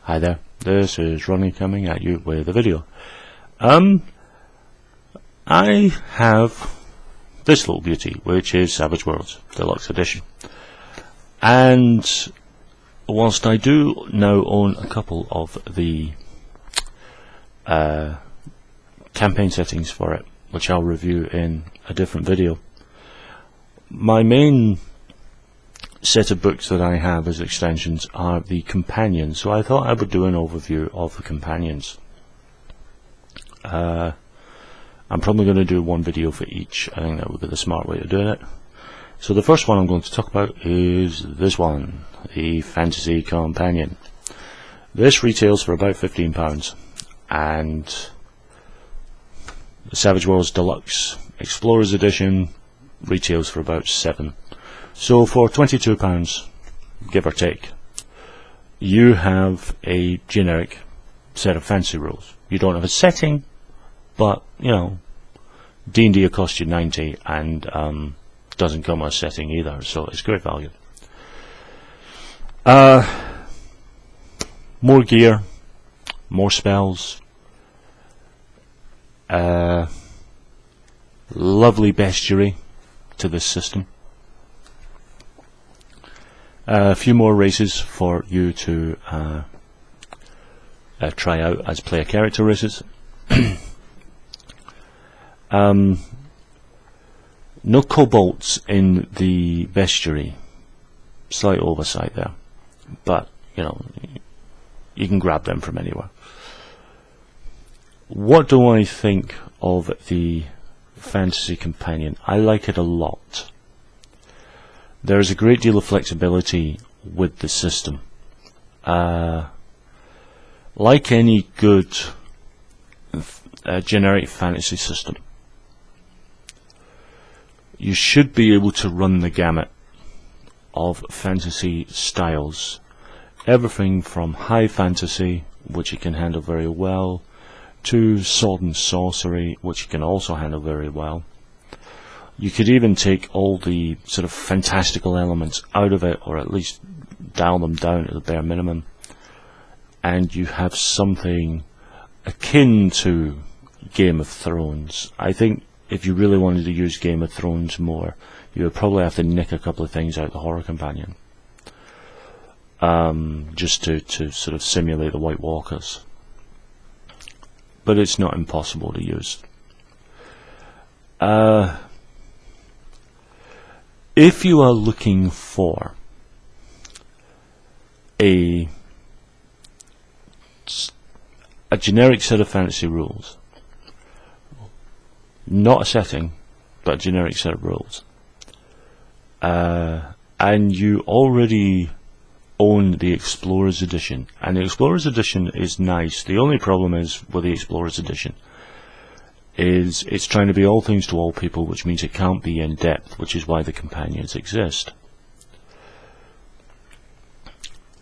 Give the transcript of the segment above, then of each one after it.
Hi there, this is Ronnie coming at you with a video. I have this little beauty, which is Savage Worlds Deluxe Edition. And whilst I do now own a couple of the campaign settings for it, which I'll review in a different video, my main set of books that I have as extensions are the companions, so I thought I would do an overview of the companions. I'm probably going to do one video for each. I think that would be the smart way of doing it. So the first one I'm going to talk about is this one, the Fantasy Companion. This retails for about £15, and the Savage Worlds Deluxe Explorers Edition retails for about £7. So for £22, give or take, you have a generic set of fantasy rules. You don't have a setting, but you know, D&D will cost you 90 and doesn't come with a setting either, so it's great value. More gear, more spells, lovely bestiary to this system. A few more races for you to try out as player character races. No kobolds in the bestiary. Slight oversight there, but you know, you can grab them from anywhere. What do I think of the Fantasy Companion? I like it a lot. There is a great deal of flexibility with the system. Like any good generic fantasy system, you should be able to run the gamut of fantasy styles. Everything from high fantasy, which you can handle very well, to sword and sorcery, which you can also handle very well. You could even take all the sort of fantastical elements out of it, or at least dial them down to the bare minimum, and you have something akin to Game of Thrones. I think if you really wanted to use Game of Thrones more, you would probably have to nick a couple of things out of the Horror Companion, just to sort of simulate the White Walkers. But it's not impossible to use. If you are looking for a generic set of fantasy rules, not a setting, but a generic set of rules, and you already own the Explorers Edition, and the Explorers Edition is nice. The only problem is with the Explorers Edition is it's trying to be all things to all people, which means it can't be in depth, which is why the companions exist.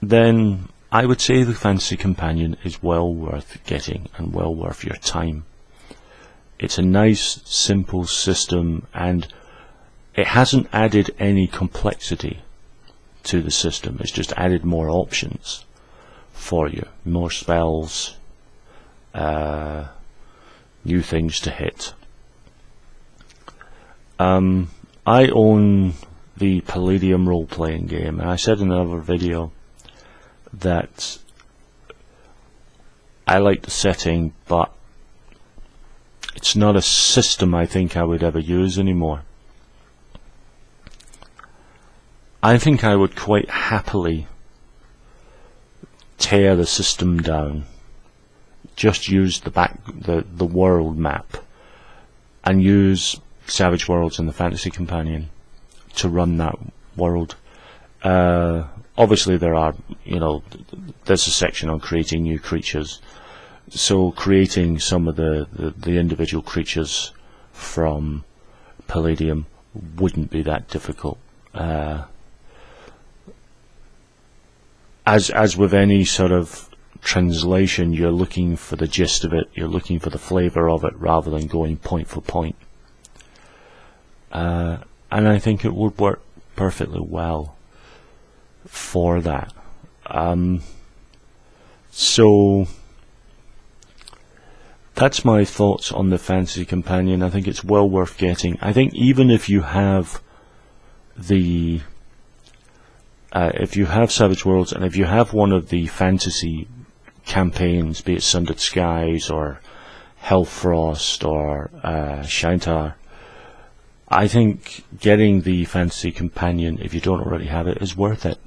Then I would say the Fantasy Companion is well worth getting and well worth your time. It's a nice, simple system, and it hasn't added any complexity to the system. It's just added more options for you, more spells, new things to hit. I own the Palladium role-playing game, and I said in another video that I like the setting, but it's not a system I think I would ever use anymore. I think I would quite happily tear the system down, just use the world map, and use Savage Worlds and the Fantasy Companion to run that world. Obviously there are, you know, there's a section on creating new creatures, so creating some of the individual creatures from Palladium wouldn't be that difficult. As with any sort of translation, you're looking for the gist of it, you're looking for the flavour of it, rather than going point for point. And I think it would work perfectly well for that. So that's my thoughts on the Fantasy Companion. I think it's well worth getting. I think even if you have the Savage Worlds, and if you have one of the fantasy campaigns, be it Sundered Skies or Hellfrost or Shaintar, I think getting the Fantasy Companion, if you don't already have it, is worth it.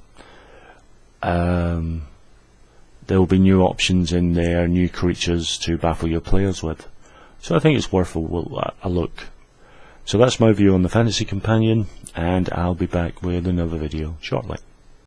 There will be new options in there, new creatures to baffle your players with. So I think it's worth a look. So that's my view on the Fantasy Companion, and I'll be back with another video shortly.